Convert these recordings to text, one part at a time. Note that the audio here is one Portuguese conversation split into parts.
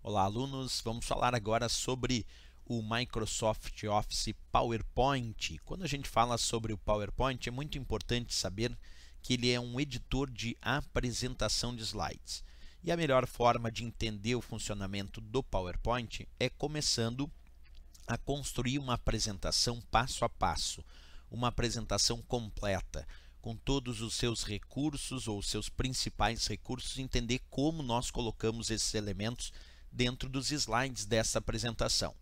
Olá, alunos! Vamos falar agora sobre o Microsoft Office PowerPoint. Quando a gente fala sobre o PowerPoint, é muito importante saber que ele é um editor de apresentação de slides. E a melhor forma de entender o funcionamento do PowerPoint é começando a construir uma apresentação passo a passo, uma apresentação completa, com todos os seus recursos ou seus principais recursos, entender como nós colocamos esses elementos dentro dos slides dessa apresentação.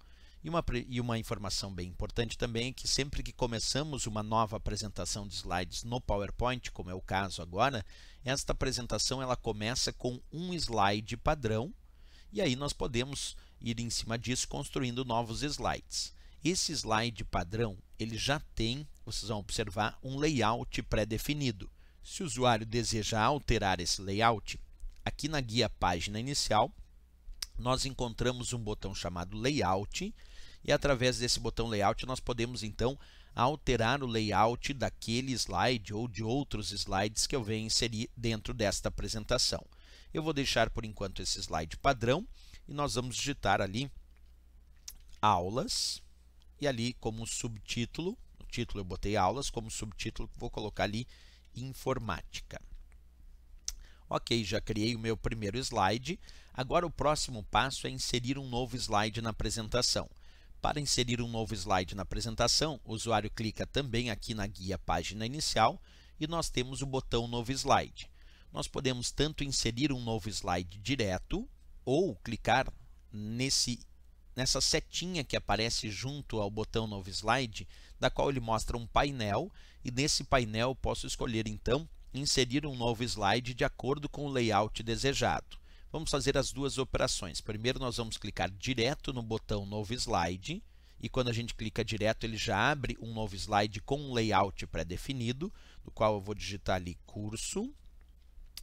E uma informação bem importante também é que sempre que começamos uma nova apresentação de slides no PowerPoint, como é o caso agora, esta apresentação ela começa com um slide padrão e aí nós podemos ir em cima disso construindo novos slides. Esse slide padrão ele já tem, vocês vão observar, um layout pré-definido. Se o usuário deseja alterar esse layout, aqui na guia página inicial, nós encontramos um botão chamado Layout e através desse botão Layout nós podemos então alterar o layout daquele slide ou de outros slides que eu venho inserir dentro desta apresentação. Eu vou deixar por enquanto esse slide padrão e nós vamos digitar ali aulas e ali como subtítulo, no título eu botei aulas, como subtítulo vou colocar ali informática. Ok, já criei o meu primeiro slide. Agora o próximo passo é inserir um novo slide na apresentação. Para inserir um novo slide na apresentação, o usuário clica também aqui na guia página inicial e nós temos o botão novo slide. Nós podemos tanto inserir um novo slide direto ou clicar nessa setinha que aparece junto ao botão novo slide, da qual ele mostra um painel e nesse painel posso escolher então inserir um novo slide de acordo com o layout desejado. Vamos fazer as duas operações. Primeiro nós vamos clicar direto no botão novo slide e quando a gente clica direto ele já abre um novo slide com um layout pré-definido, no qual eu vou digitar ali curso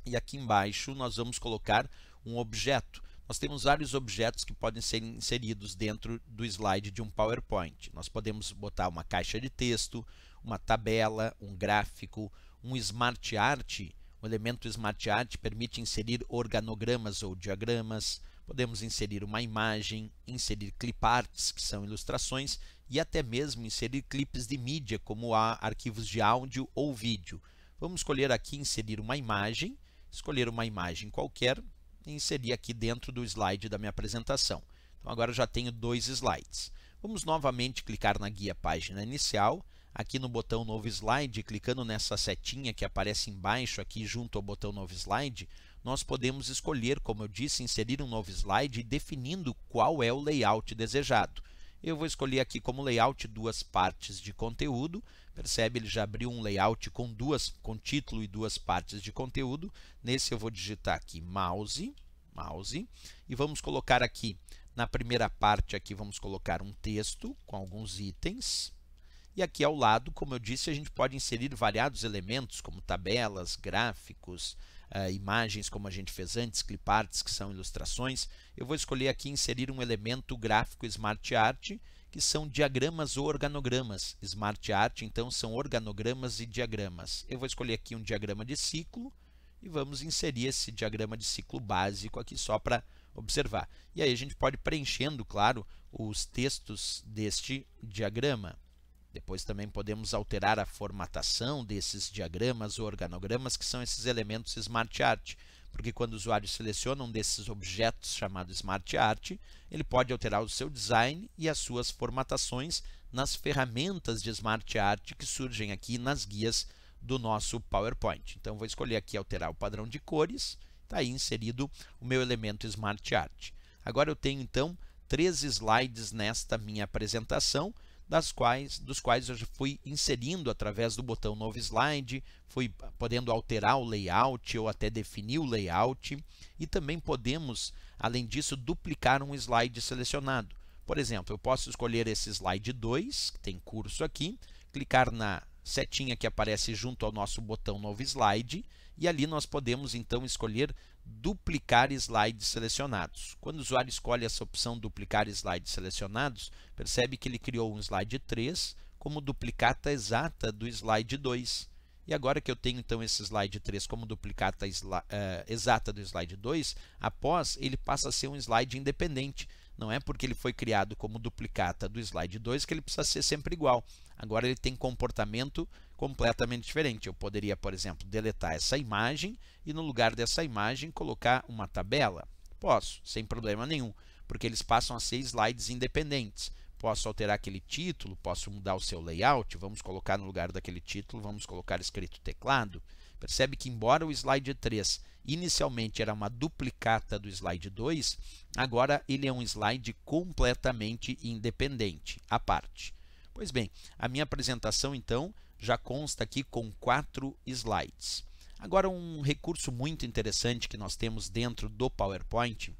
e aqui embaixo nós vamos colocar um objeto. Nós temos vários objetos que podem ser inseridos dentro do slide de um PowerPoint. Nós podemos botar uma caixa de texto, uma tabela, um gráfico, um Smart Art. O elemento Smart Art permite inserir organogramas ou diagramas. Podemos inserir uma imagem, inserir cliparts, que são ilustrações, e até mesmo inserir clipes de mídia, como arquivos de áudio ou vídeo. Vamos escolher aqui inserir uma imagem, escolher uma imagem qualquer, e inserir aqui dentro do slide da minha apresentação. Então agora eu já tenho dois slides. Vamos novamente clicar na guia página inicial, aqui no botão novo slide, clicando nessa setinha que aparece embaixo aqui junto ao botão novo slide, nós podemos escolher, como eu disse, inserir um novo slide definindo qual é o layout desejado. Eu vou escolher aqui como layout duas partes de conteúdo. Percebe, ele já abriu um layout com título e duas partes de conteúdo. Nesse eu vou digitar aqui mouse e vamos colocar aqui na primeira parte aqui vamos colocar um texto com alguns itens. E aqui ao lado, como eu disse, a gente pode inserir variados elementos como tabelas, gráficos, imagens como a gente fez antes, cliparts que são ilustrações. Eu vou escolher aqui inserir um elemento gráfico Smart Art, que são diagramas ou organogramas. Smart Art, então, são organogramas e diagramas. Eu vou escolher aqui um diagrama de ciclo e vamos inserir esse diagrama de ciclo básico aqui só para observar. E aí a gente pode ir preenchendo, claro, os textos deste diagrama. Depois também podemos alterar a formatação desses diagramas ou organogramas, que são esses elementos Smart Art, porque quando o usuário seleciona um desses objetos chamado Smart Art, ele pode alterar o seu design e as suas formatações nas ferramentas de Smart Art que surgem aqui nas guias do nosso PowerPoint. Então, vou escolher aqui alterar o padrão de cores, está aí inserido o meu elemento Smart Art. Agora eu tenho então 3 slides nesta minha apresentação, dos quais eu já fui inserindo através do botão novo slide, fui podendo alterar o layout ou até definir o layout e também podemos, além disso, duplicar um slide selecionado. Por exemplo, eu posso escolher esse slide 2, que tem curso aqui, clicar na setinha que aparece junto ao nosso botão novo slide e ali nós podemos então escolher duplicar slides selecionados. Quando o usuário escolhe essa opção duplicar slides selecionados, percebe que ele criou um slide 3 como duplicata exata do slide 2. E agora que eu tenho então esse slide 3 como duplicata exata do slide 2, após ele passa a ser um slide independente. Não é porque ele foi criado como duplicata do slide 2 que ele precisa ser sempre igual. Agora ele tem comportamento completamente diferente. Eu poderia, por exemplo, deletar essa imagem e no lugar dessa imagem colocar uma tabela. Posso, sem problema nenhum, porque eles passam a ser slides independentes. Posso alterar aquele título, posso mudar o seu layout, vamos colocar no lugar daquele título, vamos colocar escrito teclado. Percebe que embora o slide 3 inicialmente era uma duplicata do slide 2, agora ele é um slide completamente independente, à parte. Pois bem, a minha apresentação então já consta aqui com 4 slides. Agora um recurso muito interessante que nós temos dentro do PowerPoint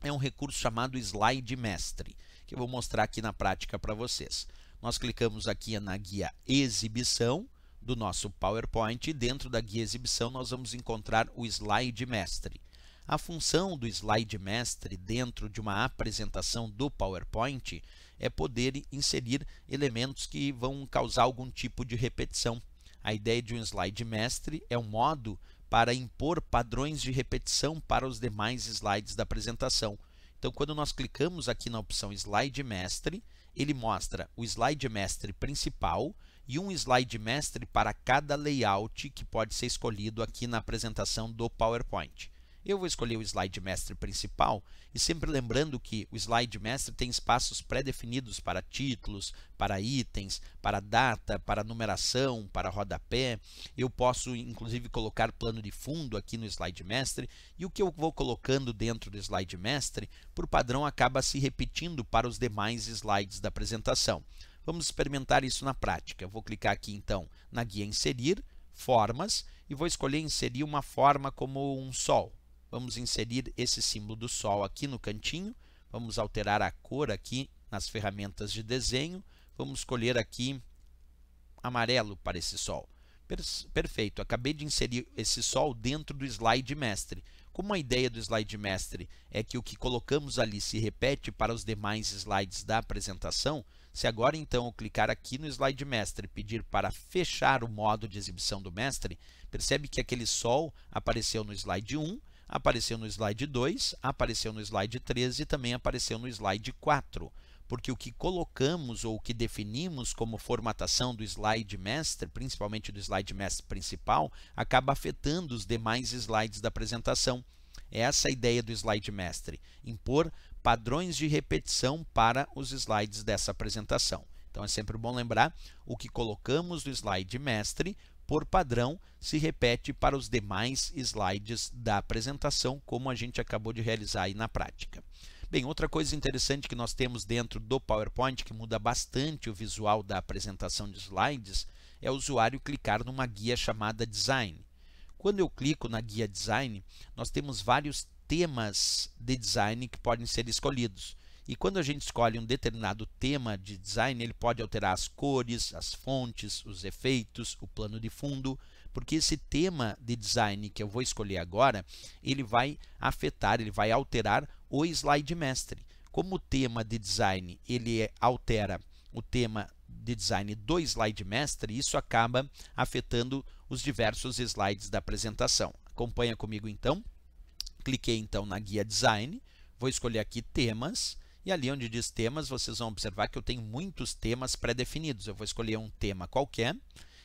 é um recurso chamado Slide Mestre, que eu vou mostrar aqui na prática para vocês. Nós clicamos aqui na guia Exibição do nosso PowerPoint e dentro da guia Exibição nós vamos encontrar o Slide Mestre. A função do Slide Mestre dentro de uma apresentação do PowerPoint é poder inserir elementos que vão causar algum tipo de repetição. A ideia de um Slide Mestre é um modo para impor padrões de repetição para os demais slides da apresentação. Então, quando nós clicamos aqui na opção Slide Mestre, ele mostra o Slide Mestre principal e um Slide Mestre para cada layout que pode ser escolhido aqui na apresentação do PowerPoint. Eu vou escolher o Slide Mestre principal e sempre lembrando que o Slide Mestre tem espaços pré-definidos para títulos, para itens, para data, para numeração, para rodapé. Eu posso inclusive colocar plano de fundo aqui no Slide Mestre e o que eu vou colocando dentro do Slide Mestre, por padrão, acaba se repetindo para os demais slides da apresentação. Vamos experimentar isso na prática. Eu vou clicar aqui então na guia Inserir, Formas e vou escolher inserir uma forma como um sol. Vamos inserir esse símbolo do sol aqui no cantinho, vamos alterar a cor aqui nas ferramentas de desenho, vamos escolher aqui amarelo para esse sol. Perfeito, acabei de inserir esse sol dentro do Slide Mestre. Como a ideia do Slide Mestre é que o que colocamos ali se repete para os demais slides da apresentação, se agora então eu clicar aqui no Slide Mestre e pedir para fechar o modo de exibição do mestre, percebe que aquele sol apareceu no slide 1, apareceu no slide 2, apareceu no slide 3 e também apareceu no slide 4. Porque o que colocamos ou o que definimos como formatação do slide mestre, principalmente do slide mestre principal, acaba afetando os demais slides da apresentação. É essa a ideia do slide mestre, impor padrões de repetição para os slides dessa apresentação. Então é sempre bom lembrar, o que colocamos no slide mestre, por padrão, se repete para os demais slides da apresentação, como a gente acabou de realizar aí na prática. Bem, outra coisa interessante que nós temos dentro do PowerPoint, que muda bastante o visual da apresentação de slides, é o usuário clicar numa guia chamada Design. Quando eu clico na guia Design, nós temos vários temas de design que podem ser escolhidos. E quando a gente escolhe um determinado tema de design, ele pode alterar as cores, as fontes, os efeitos, o plano de fundo, porque esse tema de design que eu vou escolher agora, ele vai afetar, ele vai alterar o slide mestre. Como o tema de design ele altera o tema de design do slide mestre, isso acaba afetando os diversos slides da apresentação. Acompanha comigo então. Cliquei então na guia Design, vou escolher aqui temas. E ali onde diz temas, vocês vão observar que eu tenho muitos temas pré-definidos. Eu vou escolher um tema qualquer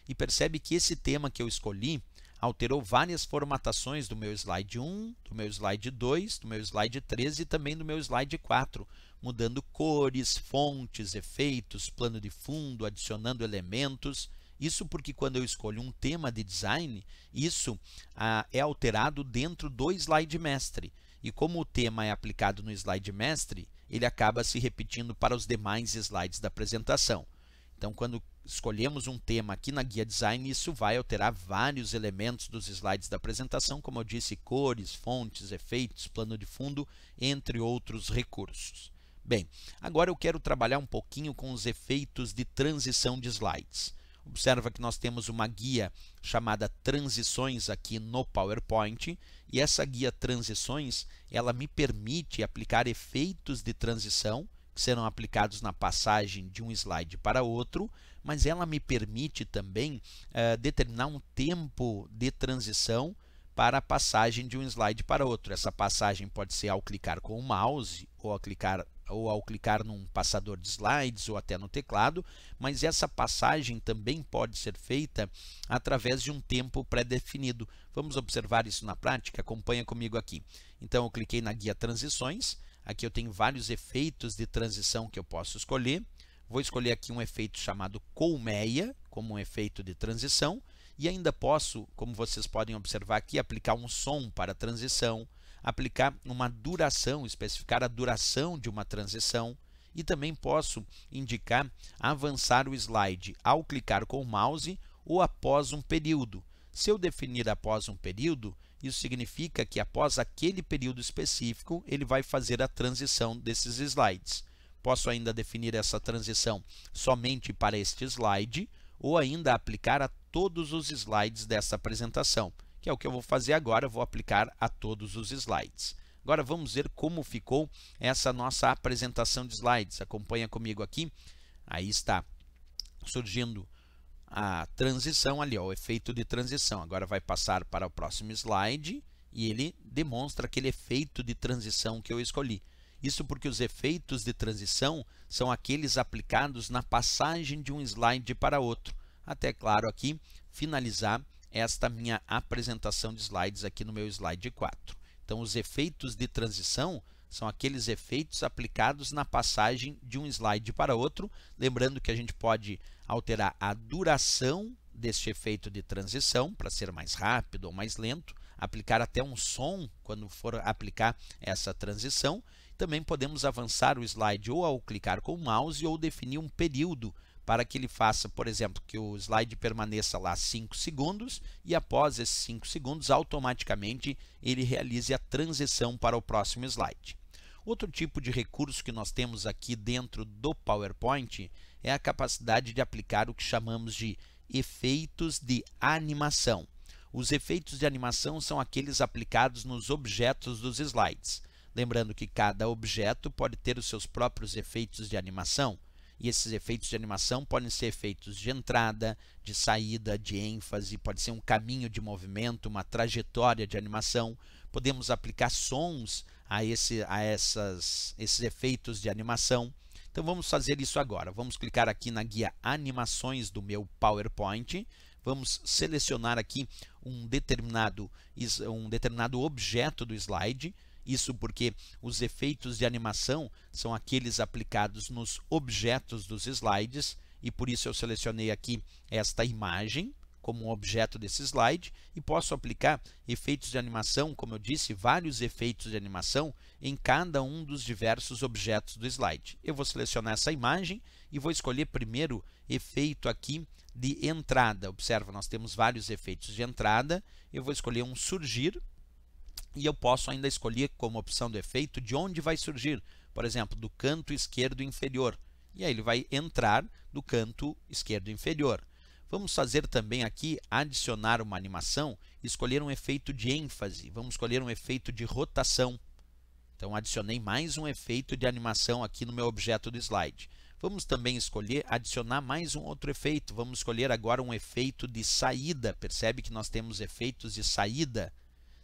e percebe que esse tema que eu escolhi alterou várias formatações do meu slide 1, do meu slide 2, do meu slide 3 e também do meu slide 4, mudando cores, fontes, efeitos, plano de fundo, adicionando elementos. Isso porque quando eu escolho um tema de design, isso é alterado dentro do slide mestre. E como o tema é aplicado no slide mestre, ele acaba se repetindo para os demais slides da apresentação. Então, quando escolhemos um tema aqui na guia Design, isso vai alterar vários elementos dos slides da apresentação, como eu disse, cores, fontes, efeitos, plano de fundo, entre outros recursos. Bem, agora eu quero trabalhar um pouquinho com os efeitos de transição de slides. Observa que nós temos uma guia chamada Transições aqui no PowerPoint e essa guia Transições, ela me permite aplicar efeitos de transição que serão aplicados na passagem de um slide para outro, mas ela me permite também determinar um tempo de transição para a passagem de um slide para outro. Essa passagem pode ser ao clicar com o mouse ou ao clicar num passador de slides ou até no teclado, mas essa passagem também pode ser feita através de um tempo pré-definido. Vamos observar isso na prática? Acompanha comigo aqui. Então eu cliquei na guia transições, aqui eu tenho vários efeitos de transição que eu posso escolher. Vou escolher aqui um efeito chamado colmeia, como um efeito de transição, e ainda posso, como vocês podem observar aqui, aplicar um som para a transição, aplicar uma duração, especificar a duração de uma transição, e também posso indicar avançar o slide ao clicar com o mouse ou após um período. Se eu definir após um período, isso significa que após aquele período específico, ele vai fazer a transição desses slides. Posso ainda definir essa transição somente para este slide ou ainda aplicar a todos os slides dessa apresentação, que é o que eu vou fazer agora, vou aplicar a todos os slides. Agora vamos ver como ficou essa nossa apresentação de slides. Acompanha comigo aqui. Aí está surgindo a transição ali, ó, o efeito de transição. Agora vai passar para o próximo slide e ele demonstra aquele efeito de transição que eu escolhi. Isso porque os efeitos de transição são aqueles aplicados na passagem de um slide para outro. Até, claro, aqui finalizar esta minha apresentação de slides aqui no meu slide 4. Então, os efeitos de transição são aqueles efeitos aplicados na passagem de um slide para outro. Lembrando que a gente pode alterar a duração deste efeito de transição para ser mais rápido ou mais lento, aplicar até um som quando for aplicar essa transição. Também podemos avançar o slide ou ao clicar com o mouse ou definir um período para que ele faça, por exemplo, que o slide permaneça lá 5 segundos e após esses 5 segundos, automaticamente ele realize a transição para o próximo slide. Outro tipo de recurso que nós temos aqui dentro do PowerPoint é a capacidade de aplicar o que chamamos de efeitos de animação. Os efeitos de animação são aqueles aplicados nos objetos dos slides. Lembrando que cada objeto pode ter os seus próprios efeitos de animação, e esses efeitos de animação podem ser efeitos de entrada, de saída, de ênfase, pode ser um caminho de movimento, uma trajetória de animação. Podemos aplicar sons a esses efeitos de animação. Então vamos fazer isso agora. Vamos clicar aqui na guia Animações do meu PowerPoint. Vamos selecionar aqui um determinado objeto do slide. Isso porque os efeitos de animação são aqueles aplicados nos objetos dos slides e por isso eu selecionei aqui esta imagem como um objeto desse slide e posso aplicar efeitos de animação, como eu disse, vários efeitos de animação em cada um dos diversos objetos do slide. Eu vou selecionar essa imagem e vou escolher primeiro efeito aqui de entrada. Observa, nós temos vários efeitos de entrada. Eu vou escolher um surgir. E eu posso ainda escolher como opção do efeito de onde vai surgir, por exemplo, do canto esquerdo inferior. E aí ele vai entrar do canto esquerdo inferior. Vamos fazer também aqui, adicionar uma animação, escolher um efeito de ênfase. Vamos escolher um efeito de rotação. Então, adicionei mais um efeito de animação aqui no meu objeto do slide. Vamos também escolher, adicionar mais um outro efeito. Vamos escolher agora um efeito de saída. Percebe que nós temos efeitos de saída.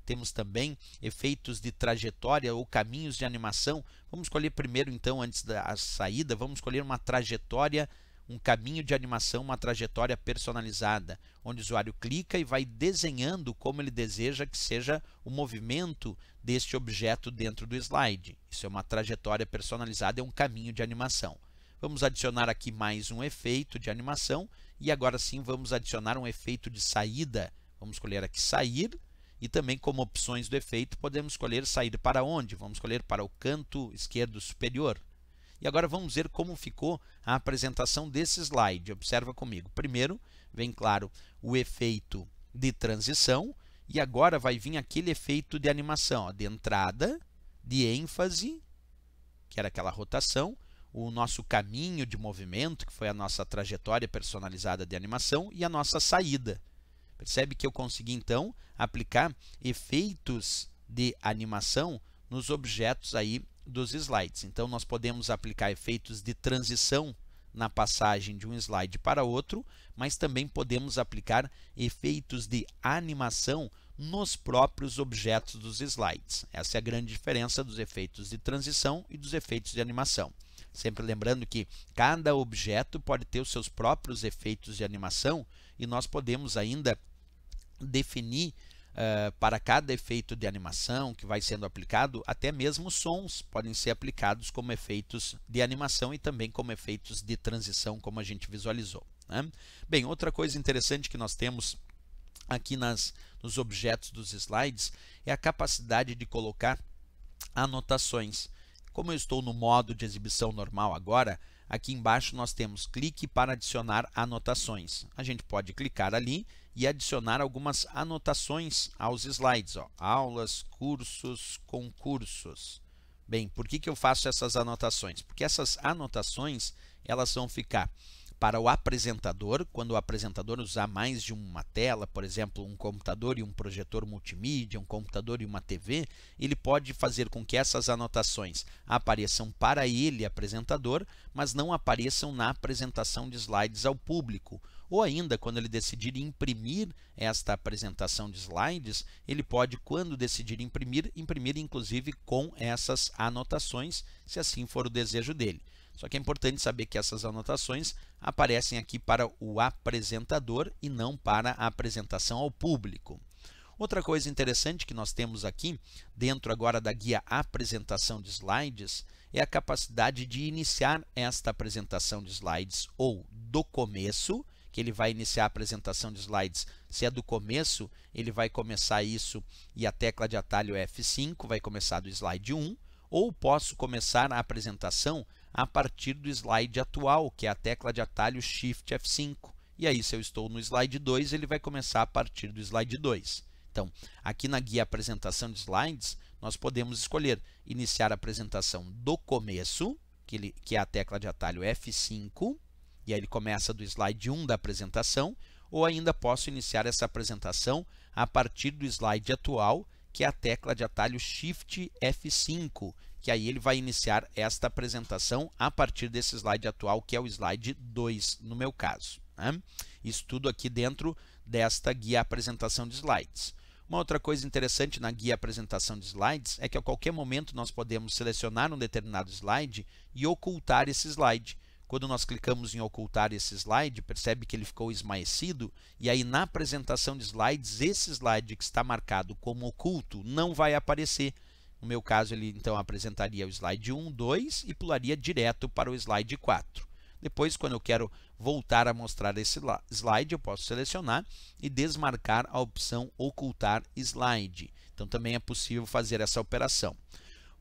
Temos também efeitos de trajetória ou caminhos de animação. Vamos escolher primeiro, então, antes da saída, vamos escolher uma trajetória, um caminho de animação, uma trajetória personalizada, onde o usuário clica e vai desenhando como ele deseja que seja o movimento deste objeto dentro do slide. Isso é uma trajetória personalizada, é um caminho de animação. Vamos adicionar aqui mais um efeito de animação e agora sim vamos adicionar um efeito de saída. Vamos escolher aqui sair. E também como opções do efeito podemos escolher sair para onde? Vamos escolher para o canto esquerdo superior. E agora vamos ver como ficou a apresentação desse slide. Observa comigo. Primeiro vem, claro, o efeito de transição e agora vai vir aquele efeito de animação, ó, de entrada, de ênfase, que era aquela rotação, o nosso caminho de movimento, que foi a nossa trajetória personalizada de animação, e a nossa saída. Percebe que eu consegui, então, aplicar efeitos de animação nos objetos aí dos slides. Então, nós podemos aplicar efeitos de transição na passagem de um slide para outro, mas também podemos aplicar efeitos de animação nos próprios objetos dos slides. Essa é a grande diferença dos efeitos de transição e dos efeitos de animação. Sempre lembrando que cada objeto pode ter os seus próprios efeitos de animação e nós podemos ainda definir para cada efeito de animação que vai sendo aplicado, até mesmo sons podem ser aplicados como efeitos de animação e também como efeitos de transição, como a gente visualizou, né? Bem, outra coisa interessante que nós temos aqui nos objetos dos slides é a capacidade de colocar anotações. Como eu estou no modo de exibição normal agora, aqui embaixo nós temos clique para adicionar anotações. A gente pode clicar ali e adicionar algumas anotações aos slides. Aulas, cursos, concursos. Bem, por que eu faço essas anotações? Porque essas anotações elas vão ficar para o apresentador, quando o apresentador usar mais de uma tela, por exemplo, um computador e um projetor multimídia, um computador e uma TV, ele pode fazer com que essas anotações apareçam para ele, apresentador, mas não apareçam na apresentação de slides ao público. Ou ainda, quando ele decidir imprimir esta apresentação de slides, ele pode, quando decidir imprimir inclusive com essas anotações, se assim for o desejo dele. Só que é importante saber que essas anotações aparecem aqui para o apresentador e não para a apresentação ao público. Outra coisa interessante que nós temos aqui, dentro agora da guia Apresentação de Slides, é a capacidade de iniciar esta apresentação de slides ou do começo, que ele vai iniciar a apresentação de slides. Se é do começo, ele vai começar isso e a tecla de atalho F5 vai começar do slide 1, ou posso começar a apresentação a partir do slide atual, que é a tecla de atalho Shift F5. E aí, se eu estou no slide 2, ele vai começar a partir do slide 2. Então, aqui na guia Apresentação de Slides, nós podemos escolher iniciar a apresentação do começo, que é a tecla de atalho F5, e aí ele começa do slide 1 da apresentação, ou ainda posso iniciar essa apresentação a partir do slide atual, que é a tecla de atalho Shift F5, que aí ele vai iniciar esta apresentação a partir desse slide atual, que é o slide 2, no meu caso, né? Isso tudo aqui dentro desta guia Apresentação de Slides. Uma outra coisa interessante na guia Apresentação de Slides é que a qualquer momento nós podemos selecionar um determinado slide e ocultar esse slide. Quando nós clicamos em ocultar esse slide, percebe que ele ficou esmaecido, e aí na apresentação de slides, esse slide que está marcado como oculto não vai aparecer. No meu caso, ele então apresentaria o slide 1, 2 e pularia direto para o slide 4. Depois, quando eu quero voltar a mostrar esse slide, eu posso selecionar e desmarcar a opção ocultar slide. Então, também é possível fazer essa operação.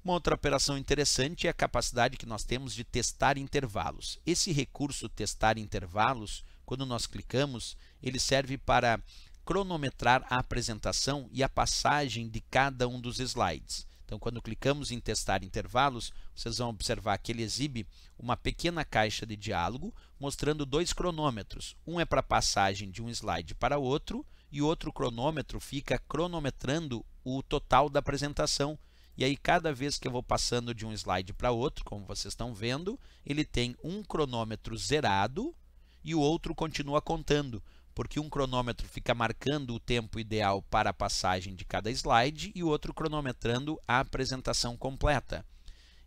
Uma outra operação interessante é a capacidade que nós temos de testar intervalos. Esse recurso testar intervalos, quando nós clicamos, ele serve para cronometrar a apresentação e a passagem de cada um dos slides. Então, quando clicamos em testar intervalos, vocês vão observar que ele exibe uma pequena caixa de diálogo mostrando dois cronômetros. Um é para a passagem de um slide para outro e o outro cronômetro fica cronometrando o total da apresentação. E aí, cada vez que eu vou passando de um slide para outro, como vocês estão vendo, ele tem um cronômetro zerado e o outro continua contando, porque um cronômetro fica marcando o tempo ideal para a passagem de cada slide e o outro cronometrando a apresentação completa.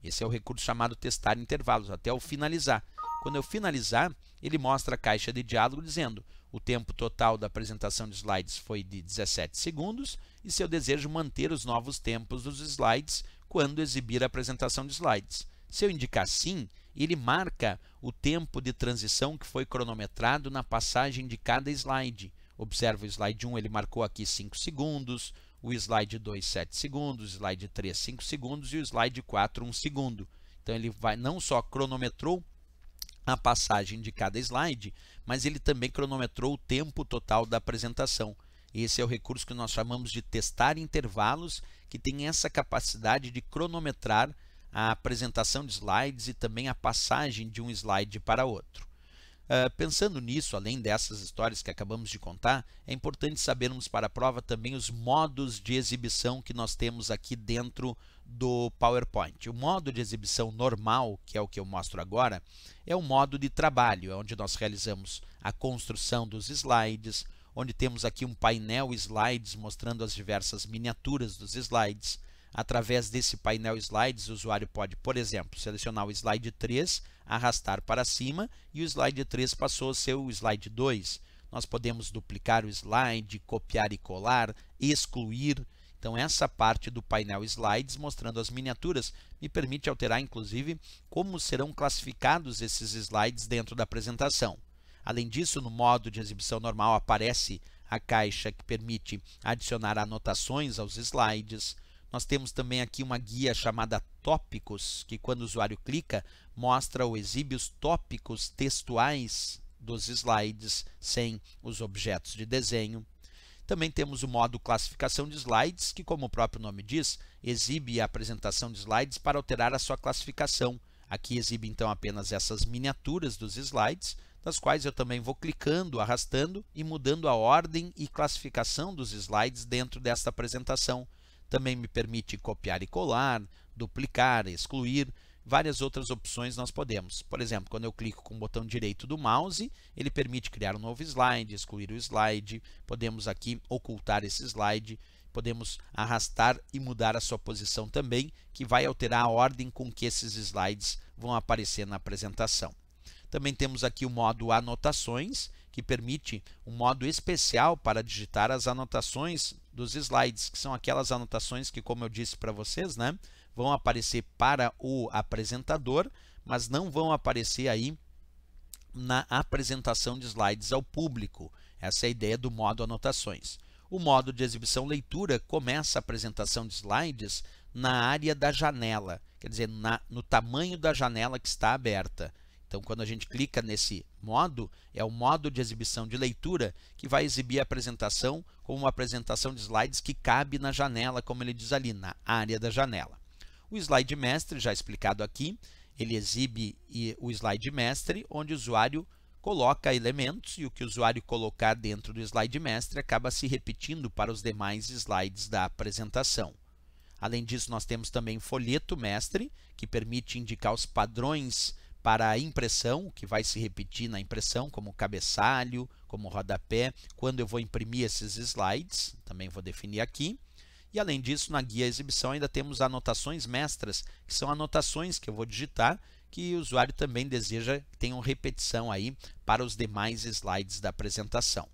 Esse é o recurso chamado testar intervalos, até eu finalizar. Quando eu finalizar, ele mostra a caixa de diálogo dizendo o tempo total da apresentação de slides foi de 17 segundos e se eu desejo manter os novos tempos dos slides quando exibir a apresentação de slides. Se eu indicar sim, ele marca o tempo de transição que foi cronometrado na passagem de cada slide. Observa o slide 1, ele marcou aqui 5 segundos, o slide 2, 7 segundos, o slide 3, 5 segundos e o slide 4, 1 segundo. Então, ele não só cronometrou a passagem de cada slide, mas ele também cronometrou o tempo total da apresentação. Esse é o recurso que nós chamamos de testar intervalos, que tem essa capacidade de cronometrar a apresentação de slides e também a passagem de um slide para outro. Pensando nisso, além dessas histórias que acabamos de contar, é importante sabermos para a prova também os modos de exibição que nós temos aqui dentro do PowerPoint. O modo de exibição normal, que é o que eu mostro agora, é o modo de trabalho, onde nós realizamos a construção dos slides, onde temos aqui um painel slides mostrando as diversas miniaturas dos slides. Através desse painel slides, o usuário pode, por exemplo, selecionar o slide 3, arrastar para cima e o slide 3 passou a ser o slide 2. Nós podemos duplicar o slide, copiar e colar, excluir. Então, essa parte do painel slides mostrando as miniaturas me permite alterar, inclusive, como serão classificados esses slides dentro da apresentação. Além disso, no modo de exibição normal aparece a caixa que permite adicionar anotações aos slides. Nós temos também aqui uma guia chamada Tópicos, que quando o usuário clica, mostra ou exibe os tópicos textuais dos slides sem os objetos de desenho. Também temos o modo classificação de slides, que como o próprio nome diz, exibe a apresentação de slides para alterar a sua classificação. Aqui exibe então apenas essas miniaturas dos slides, das quais eu também vou clicando, arrastando e mudando a ordem e classificação dos slides dentro desta apresentação. Também me permite copiar e colar, duplicar, excluir, várias outras opções nós podemos. Por exemplo, quando eu clico com o botão direito do mouse, ele permite criar um novo slide, excluir o slide, podemos aqui ocultar esse slide, podemos arrastar e mudar a sua posição também, que vai alterar a ordem com que esses slides vão aparecer na apresentação. Também temos aqui o modo anotações, que permite um modo especial para digitar as anotações dos slides, que são aquelas anotações que, como eu disse para vocês, vão aparecer para o apresentador, mas não vão aparecer aí na apresentação de slides ao público. Essa é a ideia do modo anotações. O modo de exibição leitura começa a apresentação de slides na área da janela, quer dizer, no tamanho da janela que está aberta. Então, quando a gente clica nesse modo, é o modo de exibição de leitura que vai exibir a apresentação como uma apresentação de slides que cabe na janela, como ele diz ali, na área da janela. O slide mestre, já explicado aqui, ele exibe o slide mestre, onde o usuário coloca elementos e o que o usuário colocar dentro do slide mestre acaba se repetindo para os demais slides da apresentação. Além disso, nós temos também folheto mestre, que permite indicar os padrões para a impressão, que vai se repetir na impressão, como cabeçalho, como rodapé, quando eu vou imprimir esses slides, também vou definir aqui. E além disso, na guia exibição ainda temos anotações mestras, que são anotações que eu vou digitar, que o usuário também deseja que tenham repetição aí para os demais slides da apresentação.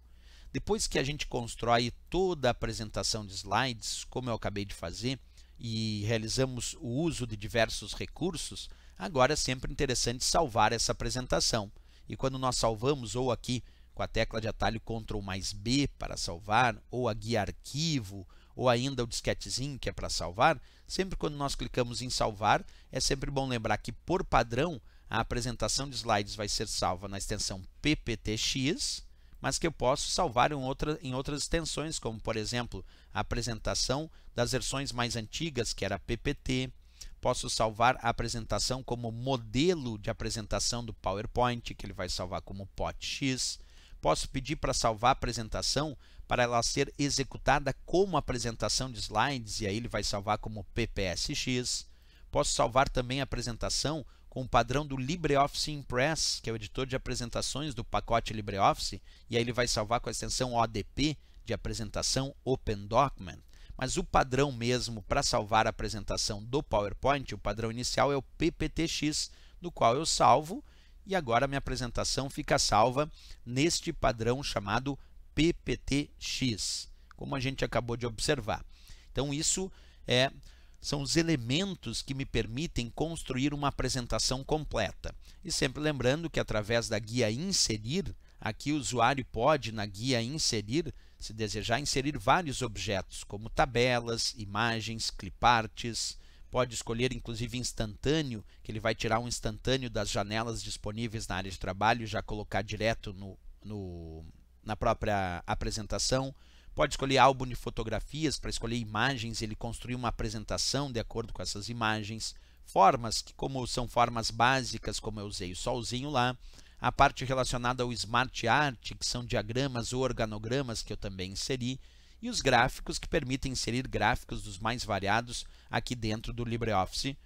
Depois que a gente constrói toda a apresentação de slides, como eu acabei de fazer, e realizamos o uso de diversos recursos, agora é sempre interessante salvar essa apresentação. E quando nós salvamos, ou aqui com a tecla de atalho Ctrl+B para salvar, ou a guia arquivo, ou ainda o disquetezinho que é para salvar, sempre quando nós clicamos em salvar, é sempre bom lembrar que, por padrão, a apresentação de slides vai ser salva na extensão PPTX, mas que eu posso salvar em outras extensões, como, por exemplo, a apresentação das versões mais antigas, que era PPT. Posso salvar a apresentação como modelo de apresentação do PowerPoint, que ele vai salvar como POTX. Posso pedir para salvar a apresentação para ela ser executada como apresentação de slides, e aí ele vai salvar como PPSX. Posso salvar também a apresentação com o padrão do LibreOffice Impress, que é o editor de apresentações do pacote LibreOffice, e aí ele vai salvar com a extensão ODP de apresentação Open Document. Mas o padrão mesmo para salvar a apresentação do PowerPoint, o padrão inicial é o PPTX, no qual eu salvo, e agora a minha apresentação fica salva neste padrão chamado PPTX, como a gente acabou de observar. Então, isso são os elementos que me permitem construir uma apresentação completa. E sempre lembrando que através da guia Inserir, aqui o usuário pode, na guia Inserir, se desejar, inserir vários objetos, como tabelas, imagens, cliparts. Pode escolher, inclusive, instantâneo, que ele vai tirar um instantâneo das janelas disponíveis na área de trabalho e já colocar direto na própria apresentação. Pode escolher álbum de fotografias para escolher imagens e ele construir uma apresentação de acordo com essas imagens. Formas, que como são formas básicas, como eu usei o solzinho lá. A parte relacionada ao Smart Art, que são diagramas ou organogramas que eu também inseri. e os gráficos, que permitem inserir gráficos dos mais variados aqui dentro do LibreOffice,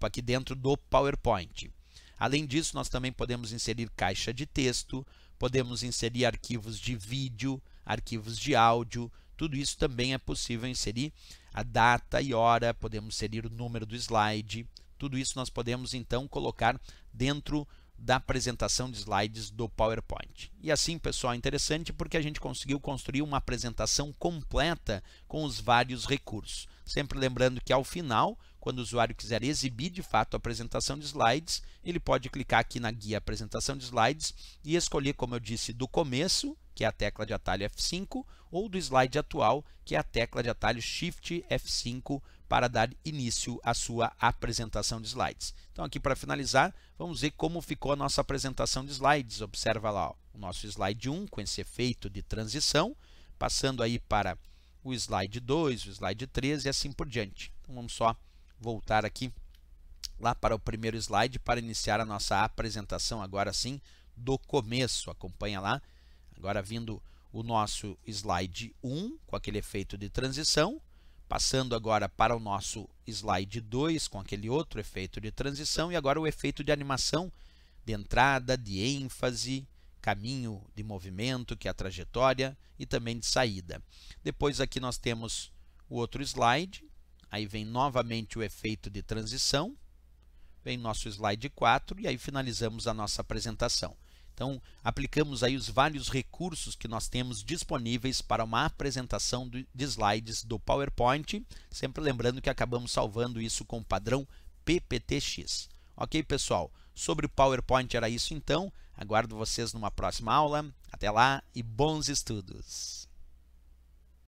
aqui dentro do PowerPoint. Além disso, nós também podemos inserir caixa de texto, podemos inserir arquivos de vídeo, arquivos de áudio, tudo isso também é possível inserir. A data e hora, podemos inserir o número do slide, tudo isso nós podemos então colocar dentro da apresentação de slides do PowerPoint. E assim, pessoal, é interessante porque a gente conseguiu construir uma apresentação completa com os vários recursos. Sempre lembrando que ao final, quando o usuário quiser exibir de fato a apresentação de slides, ele pode clicar aqui na guia apresentação de slides e escolher, como eu disse, do começo, que é a tecla de atalho F5, ou do slide atual, que é a tecla de atalho Shift F5, para dar início à sua apresentação de slides. Então aqui para finalizar, vamos ver como ficou a nossa apresentação de slides. Observa lá, ó, o nosso slide 1 com esse efeito de transição, passando aí para o slide 2, o slide 3 e assim por diante. Então vamos só voltar aqui lá para o primeiro slide para iniciar a nossa apresentação agora sim do começo. Acompanha lá, agora vindo o nosso slide 1 com aquele efeito de transição, passando agora para o nosso slide 2 com aquele outro efeito de transição e agora o efeito de animação de entrada, de ênfase, caminho de movimento, que é a trajetória, e também de saída. Depois aqui nós temos o outro slide, aí vem novamente o efeito de transição, vem nosso slide 4 e aí finalizamos a nossa apresentação. Então, aplicamos aí os vários recursos que nós temos disponíveis para uma apresentação de slides do PowerPoint, sempre lembrando que acabamos salvando isso com o padrão PPTX. Ok, pessoal? Sobre o PowerPoint era isso então. Aguardo vocês numa próxima aula. Até lá e bons estudos!